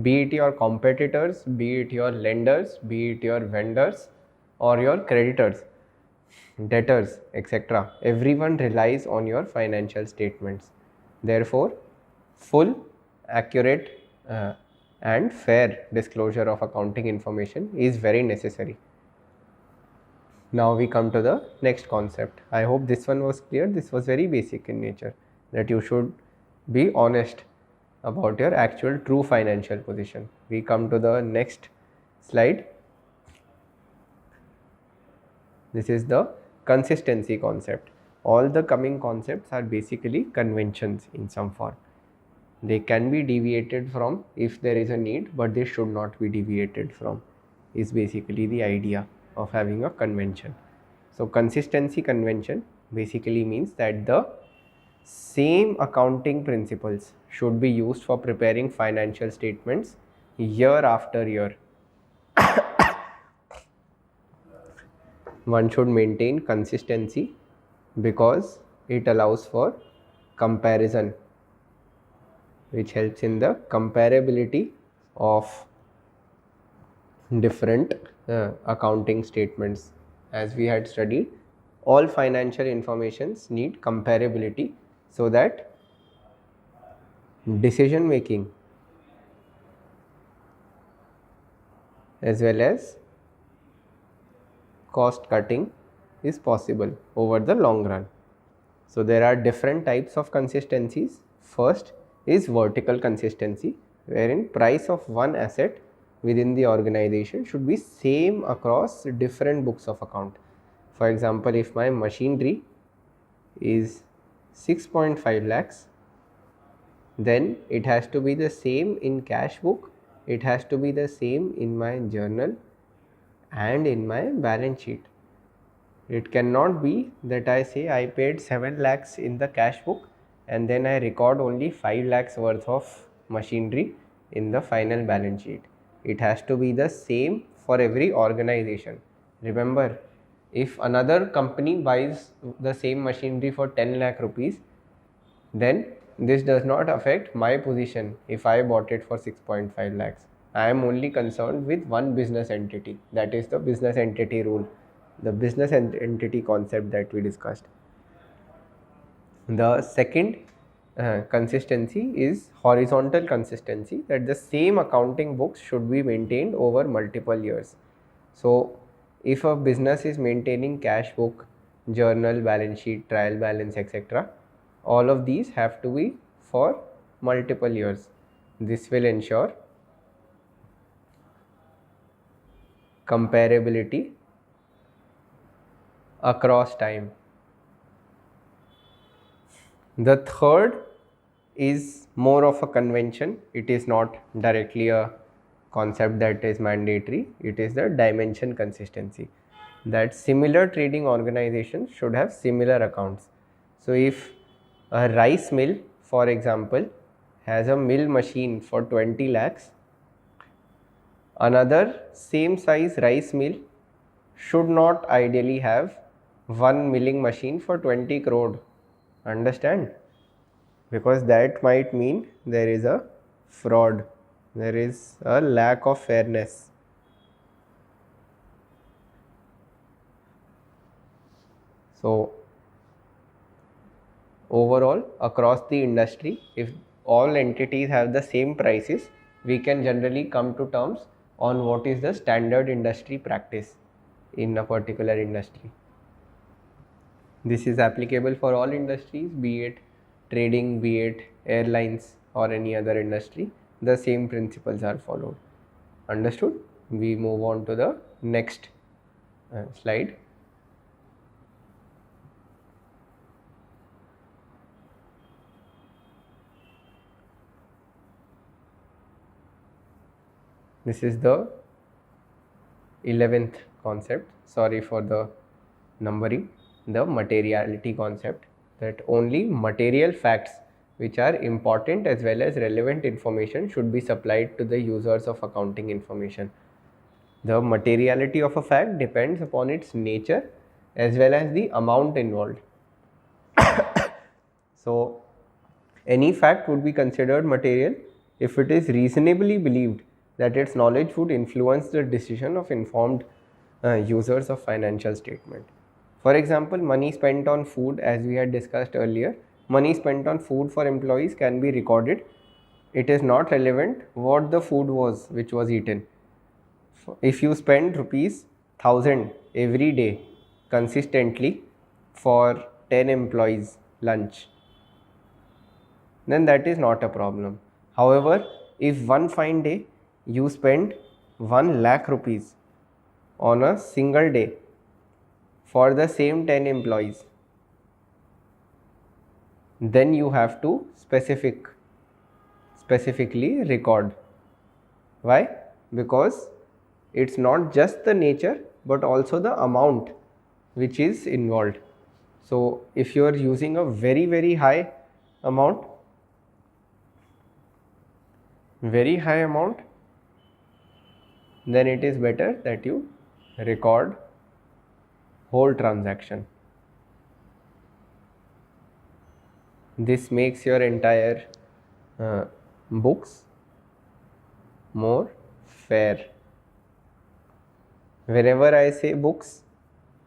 be it your competitors, be it your lenders, be it your vendors or your creditors, debtors, etc. Everyone relies on your financial statements. Therefore, full, accurate and fair disclosure of accounting information is very necessary. Now we come to the next concept. I hope this one was clear. This was very basic in nature, that you should be honest about your actual true financial position. We come to the next slide. This is the consistency concept. All the coming concepts are basically conventions in some form. They can be deviated from if there is a need, but they should not be deviated from, is basically the idea of having a convention. So consistency convention basically means that the same accounting principles should be used for preparing financial statements year after year. One should maintain consistency because it allows for comparison, which helps in the comparability of different accounting statements. As we had studied, all financial informations need comparability so that decision making as well as cost cutting is possible over the long run. So there are different types of consistencies. First is vertical consistency, wherein price of one asset within the organization should be same across different books of account. For example, if my machinery is 6.5 lakhs, then it has to be the same in cash book, it has to be the same in my journal and in my balance sheet. It cannot be that I say I paid 7 lakhs in the cash book and then I record only 5 lakhs worth of machinery in the final balance sheet. It has to be the same for every organization. Remember, if another company buys the same machinery for 10 lakh rupees, then this does not affect my position if I bought it for 6.5 lakhs. I am only concerned with one business entity, that is the business entity rule, the business entity concept that we discussed. The second consistency is horizontal consistency, that the same accounting books should be maintained over multiple years. So if a business is maintaining cash book, journal, balance sheet, trial balance, etc., all of these have to be for multiple years. This will ensure comparability across time. The third is more of a convention. It is not directly a concept that is mandatory. It is the dimension consistency, that similar trading organizations should have similar accounts. So if a rice mill, for example, has a mill machine for 20 lakhs, another same size rice mill should not ideally have one milling machine for 20 crore. Understand? Because that might mean there is a fraud, there is a lack of fairness. So overall, across the industry, if all entities have the same prices, we can generally come to terms on what is the standard industry practice in a particular industry. This is applicable for all industries, be it trading, be it airlines, or any other industry, the same principles are followed. Understood? We move on to the next slide. This is the 11th concept. Sorry for the numbering. The materiality concept, that only material facts which are important as well as relevant information should be supplied to the users of accounting information. The materiality of a fact depends upon its nature as well as the amount involved. So, any fact would be considered material if it is reasonably believed that its knowledge would influence the decision of informed users of financial statement. For example, money spent on food, as we had discussed earlier, money spent on food for employees can be recorded. It is not relevant what the food was which was eaten. If you spend rupees 1000 every day consistently for 10 employees lunch, then that is not a problem. However, if one fine day you spend 1 lakh rupees on a single day for the same 10 employees, then you have to specifically record. Why? Because it's not just the nature but also the amount which is involved. So if you are using a very high amount, then it is better that you record whole transaction. This makes your entire books more fair. Whenever I say books,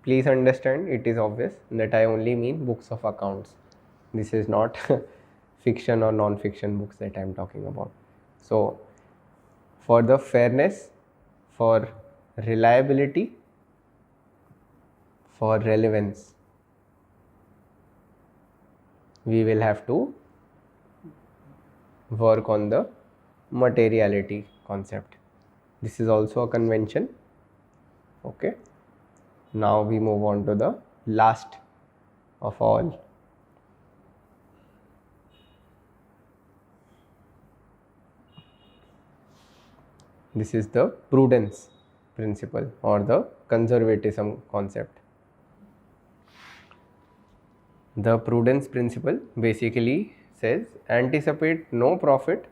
please understand it is obvious that I only mean books of accounts. This is not fiction or non-fiction books that I am talking about. So, for the fairness, for reliability, for relevance, we will have to work on the materiality concept. This is also a convention. Okay. Now we move on to the last of all. This is the prudence principle or the conservatism concept. The prudence principle basically says anticipate no profit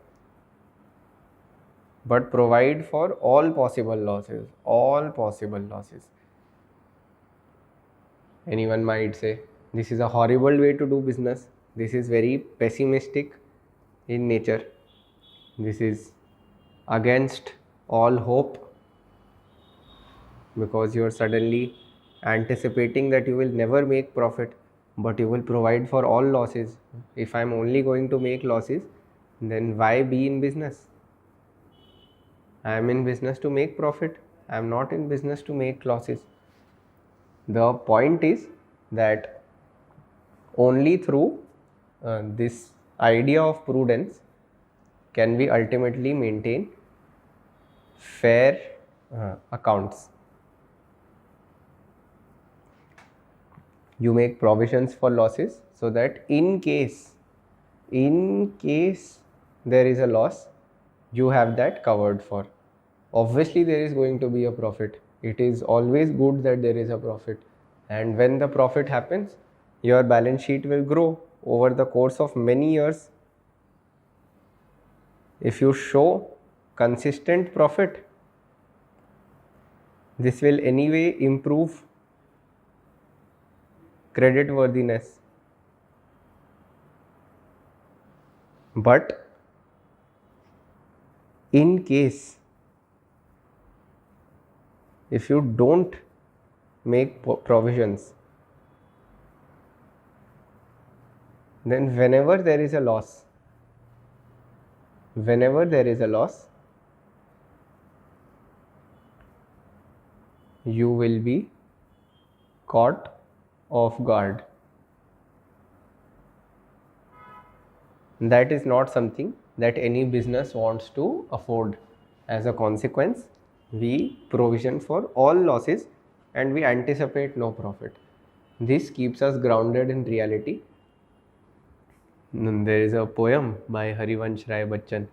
but provide for all possible losses. Anyone might say this is a horrible way to do business. This is very pessimistic in nature. This is against all hope, because you are suddenly anticipating that you will never make profit but you will provide for all losses. If I am only going to make losses, then why be in business? I am in business to make profit. I am not in business to make losses. The point is that only through this idea of prudence can we ultimately maintain fair accounts. You make provisions for losses so that in case there is a loss, you have that covered for. Obviously there is going to be a profit. It is always good that there is a profit, and when the profit happens, your balance sheet will grow over the course of many years. If you show consistent profit, this will anyway improve credit worthiness. But in case if you don't make provisions, then whenever there is a loss, you will be caught off guard. that is not something that any business wants to afford. As a consequence, we provision for all losses and we anticipate no profit. This keeps us grounded in reality. There is a poem by Harivansh Rai Bachchan,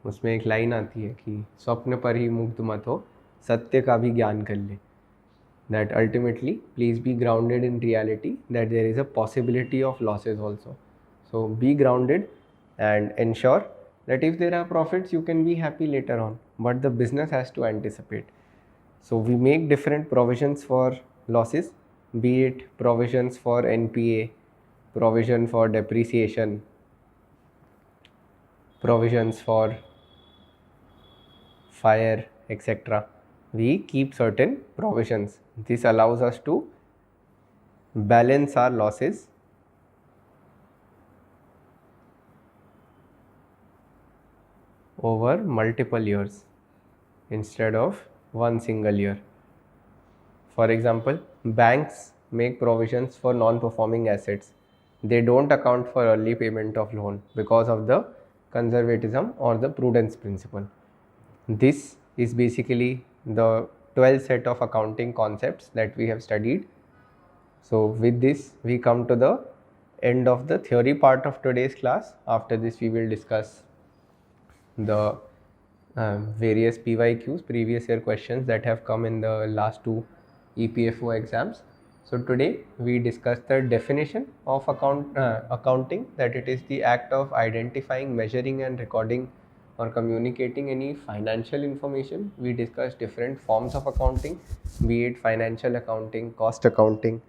उसमें एक line आती है कि स्वप्न पर ही मुग्ध मत हो, सत्य का भी ज्ञान कर ले. That ultimately, please be grounded in reality that there is a possibility of losses also. So be grounded and ensure that if there are profits, you can be happy later on, but the business has to anticipate. So we make different provisions for losses, be it provisions for NPA, provision for depreciation, provisions for fire, etc. We keep certain provisions. This allows us to balance our losses over multiple years instead of one single year. For example, banks make provisions for non-performing assets. They don't account for early payment of loan because of the conservatism or the prudence principle. This is basically the 12th set of accounting concepts that we have studied. So with this, we come to the end of the theory part of today's class. After this, we will discuss the various PYQs, previous year questions that have come in the last two EPFO exams. So today we discussed the definition of accounting, that it is the act of identifying, measuring and recording or communicating any financial information. We discussed different forms of accounting, be it financial accounting, cost accounting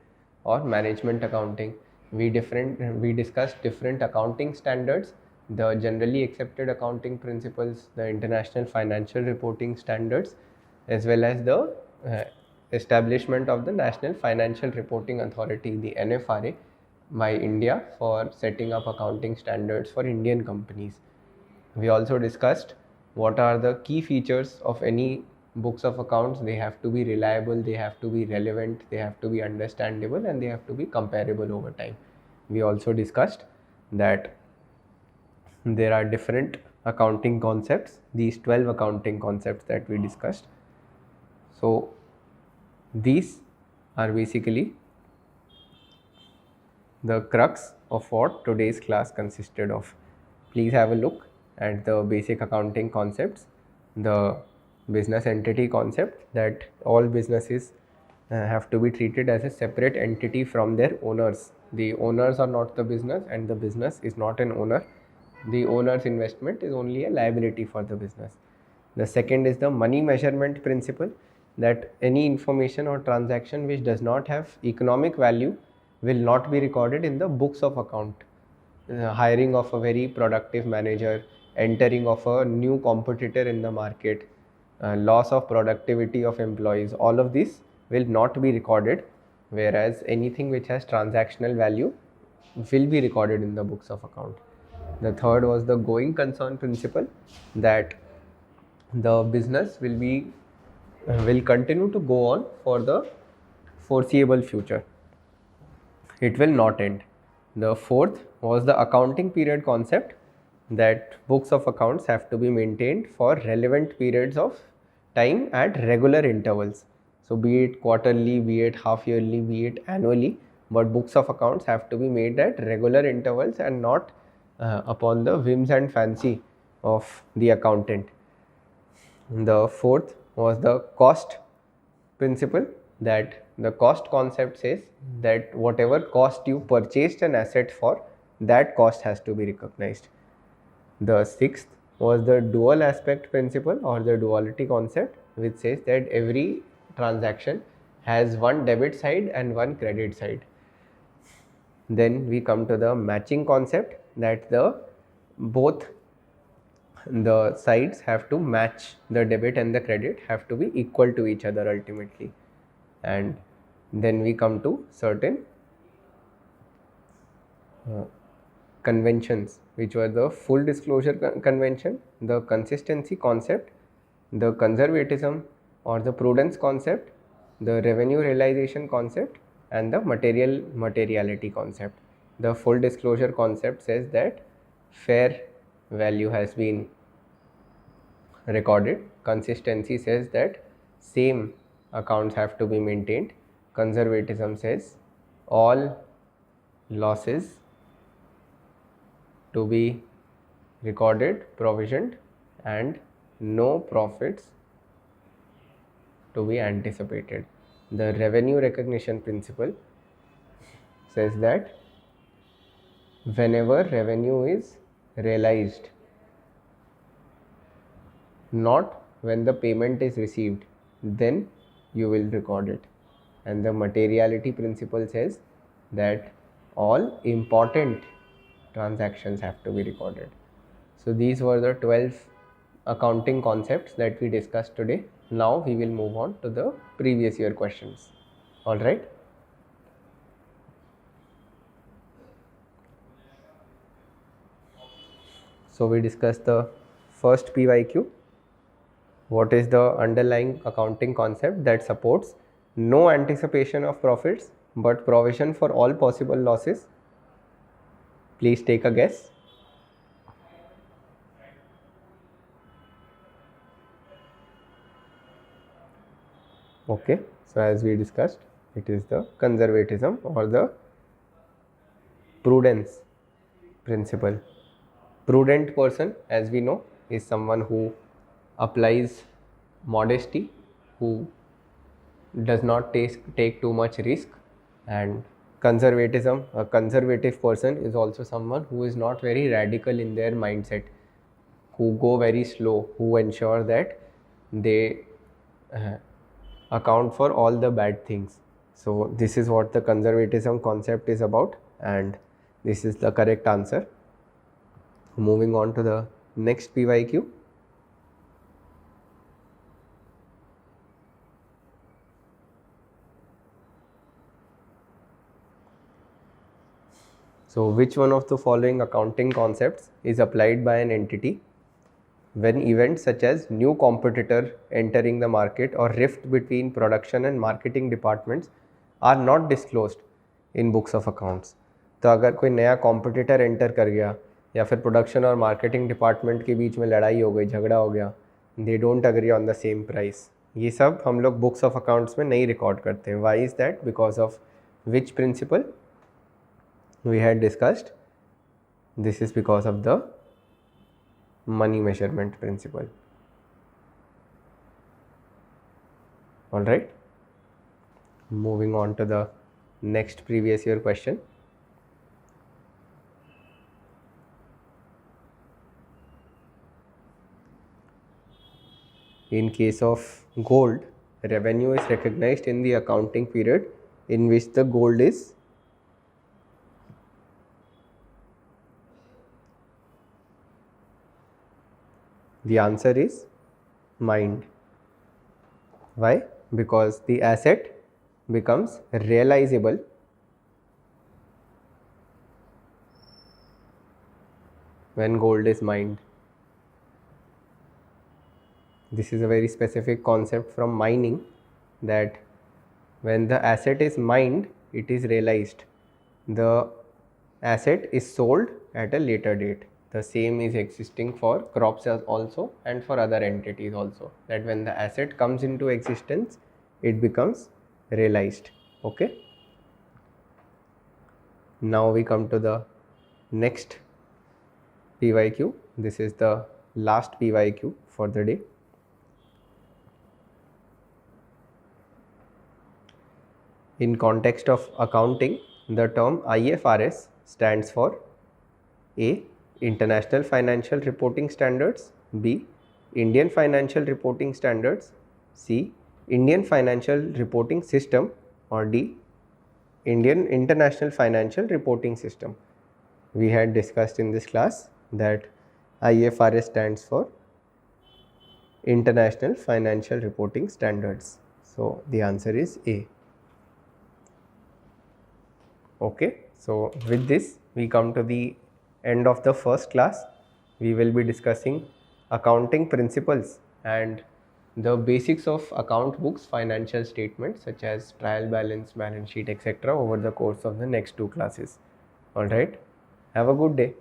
or management accounting. We discussed different accounting standards, the generally accepted accounting principles, the international financial reporting standards, as well as the establishment of the National Financial Reporting Authority, the NFRA, by India for setting up accounting standards for Indian companies. We also discussed what are the key features of any books of accounts. They have to be reliable, they have to be relevant, they have to be understandable, and they have to be comparable over time. We also discussed that there are different accounting concepts, these 12 accounting concepts that we discussed. So these are basically the crux of what today's class consisted of. Please have a look at the basic accounting concepts, the business entity concept, that all businesses have to be treated as a separate entity from their owners. The owners are not the business and the business is not an owner. The owner's investment is only a liability for the business. The second is the money measurement principle, that any information or transaction which does not have economic value will not be recorded in the books of account. Hiring of a very productive manager, entering of a new competitor in the market, loss of productivity of employees, all of this will not be recorded, whereas anything which has transactional value will be recorded in the books of account. The third was the going concern principle, that the business will continue to go on for the foreseeable future. It will not end. The fourth was the accounting period concept, that books of accounts have to be maintained for relevant periods of time at regular intervals. So be it quarterly, be it half yearly, be it annually, but books of accounts have to be made at regular intervals and not upon the whims and fancy of the accountant. The fourth was the cost principle, that the cost concept says that whatever cost you purchased an asset for, that cost has to be recognized. The sixth was the dual aspect principle or the duality concept, which says that every transaction has one debit side and one credit side. Then we come to the matching concept, that both the sides have to match, the debit and the credit have to be equal to each other ultimately. And then we come to certain conventions, which were the full disclosure convention, the consistency concept, the conservatism or the prudence concept, the revenue realization concept, and the materiality concept. The full disclosure concept says that fair value has been recorded. Consistency says that same accounts have to be maintained. Conservatism says all losses to be recorded, provisioned, and no profits to be anticipated. The revenue recognition principle says that whenever revenue is realized, not when the payment is received, then you will record it. And the materiality principle says that all important transactions have to be recorded. So these were the 12 accounting concepts that we discussed today. Now we will move on to the previous year questions. All right. So we discussed the first PYQ. What is the underlying accounting concept that supports no anticipation of profits but provision for all possible losses? Please take a guess. Okay, so as we discussed, it is the conservatism or the prudence principle. Prudent person, as we know, is someone who applies modesty, who does not take too much risk. And conservatism, a conservative person is also someone who is not very radical in their mindset, who go very slow, who ensure that they account for all the bad things. So this is what the conservatism concept is about, and this is the correct answer. Moving on to the next PYQ. So which one of the following accounting concepts is applied by an entity when events such as new competitor entering the market or rift between production and marketing departments are not disclosed in books of accounts? तो अगर कोई नया competitor enter कर गया या फिर production और marketing department के बीच में लड़ाई हो गई, झगड़ा हो गया, they don't agree on the same price, ये सब हम लोग बुक्स ऑफ अकाउंट्स में नहीं रिकॉर्ड करते हैं. Why is that? Because of which principle we had discussed? This is because of the money measurement principle. All right, moving on to the next previous year question. In case of gold, revenue is recognized in the accounting period in which the gold is The answer is mined. Why? Because the asset becomes realizable when gold is mined. This is a very specific concept from mining, that when the asset is mined, it is realized. The asset is sold at a later date. The same is existing for crops also and for other entities also, that when the asset comes into existence, it becomes realized. Okay. Now we come to the next PYQ. This is the last PYQ for the day. In context of accounting, the term IFRS stands for A. International Financial Reporting Standards, B. Indian Financial Reporting Standards, C. Indian Financial Reporting System, or D. Indian International Financial Reporting System. We had discussed in this class that IFRS stands for International Financial Reporting Standards. So the answer is A. Okay, so with this we come to the end of the first class. We will be discussing accounting principles and the basics of account books, financial statements such as trial balance, balance sheet, etc. over the course of the next two classes. All right, have a good day.